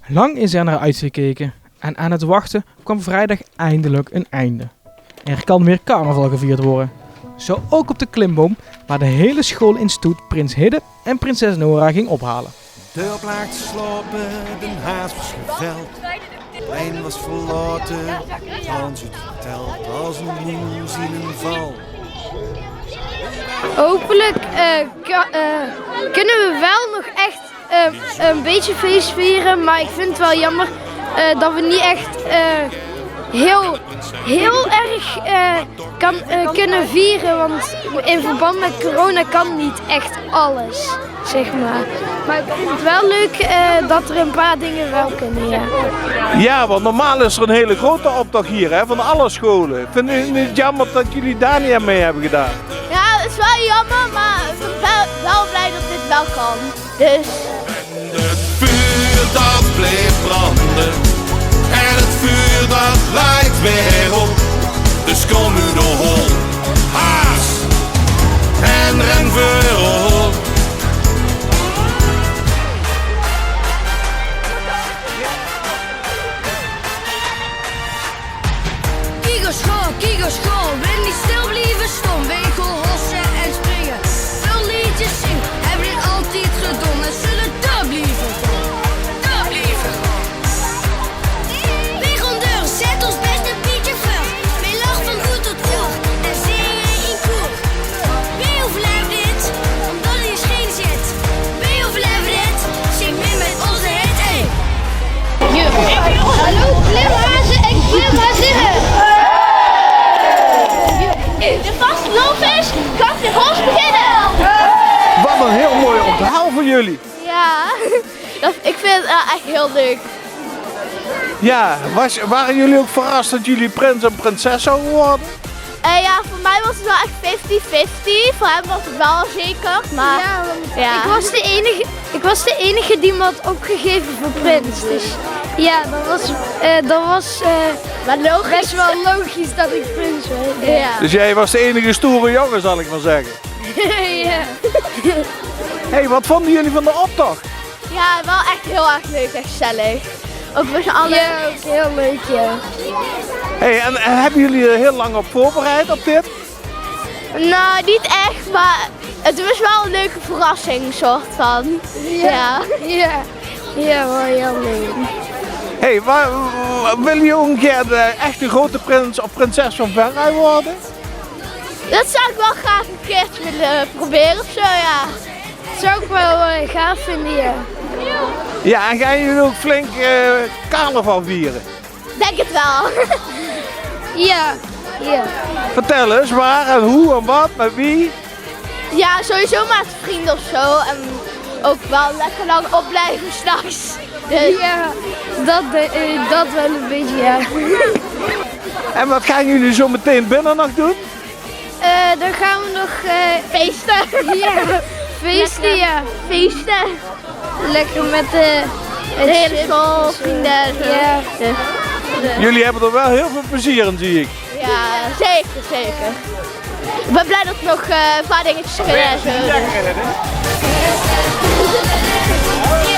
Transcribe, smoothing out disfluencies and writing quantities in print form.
Lang is er naar uitgekeken en aan het wachten kwam vrijdag eindelijk een einde. Er kan weer carnaval gevierd worden. Zo ook op de klimboom waar de hele school in stoet Prins Hidde en prinses Nora ging ophalen. De op laag te slapen, de haas was geveld. De plein was verlaten, Hans het verteld als een moes in een val. Hopelijk kunnen we wel nog echt een beetje feest vieren, maar ik vind het wel jammer dat we niet echt heel erg kunnen vieren, want in verband met corona kan niet echt alles, zeg maar. Maar ik vind het wel leuk dat er een paar dingen wel kunnen, ja. Ja, want normaal is er een hele grote optocht hier, hè, van alle scholen. Vind je het niet jammer dat jullie daar niet aan mee hebben gedaan? Ja, het is wel jammer, maar ik ben wel blij dat dit wel kan. Dus... Het vuur dat bleef branden en het vuur dat lijkt weer op. Dus kom nu de hol, haas en ren voorop. Kiegerschool, wil niet stil blijven stom. Wegel, hossen en springen. Veel liedjes zingen, hebben dit altijd gedaan. En zullen daar blijven gaan. Daar blijven gaan. Wegondeur, zet ons best een beetje voor. Wij lachen van goed tot oor. En zingen in koor. Wie overleeft dit? Omdat er is geen zit. Wie overleeft dit? Zing mee met onze hit, hey. Hallo, klimhazen en klimhazinnen! De vastloopfeest kan de host beginnen! Wat een heel mooi onthaal voor jullie. Ja, ik vind het echt heel leuk. Ja, waren jullie ook verrast dat jullie prins en prinses zouden worden? Ja, voor mij was het wel echt 50-50. Voor hem was het wel zeker, maar... Ja. Ik was de enige die me had opgegeven voor prins. Dus ja, dat was Maar logisch. best wel logisch dat ik prins werd. Ja. Dus jij was de enige stoere jongen, zal ik maar zeggen. Ja. Hey, wat vonden jullie van de optocht? Ja, wel echt heel erg leuk en gezellig. Ook met z'n allen. Ja, ook heel leuk, ja. Hey, en hebben jullie er heel lang op voorbereid op dit? Nou, niet echt, maar het was wel een leuke verrassing, soort van. Ja. Ja, wel heel leuk. Hey, wil je ook een keer de echte grote prins of prinses van Verrij worden? Dat zou ik wel graag een keertje willen proberen of zo, ja. Dat zou ik wel gaaf vinden, ja. Ja, en gaan jullie ook flink carnaval vieren? Denk het wel. Ja. Vertel eens, waar en hoe en wat, met wie? Ja, sowieso met vrienden of zo. En ook wel lekker lang opblijven s'nachts. Dus... Ja, dat wel een beetje, ja. En wat gaan jullie zo meteen binnen nog doen? Dan gaan we nog feesten. Ja, feesten, Lekker. ja. Feesten. Lekker met De hele school, vrienden en zo. Ja. Jullie hebben er wel heel veel plezier in, zie ik. Ja, zeker. Ik ben blij dat ik nog een paar dingetjes kunnen en zo. Ja.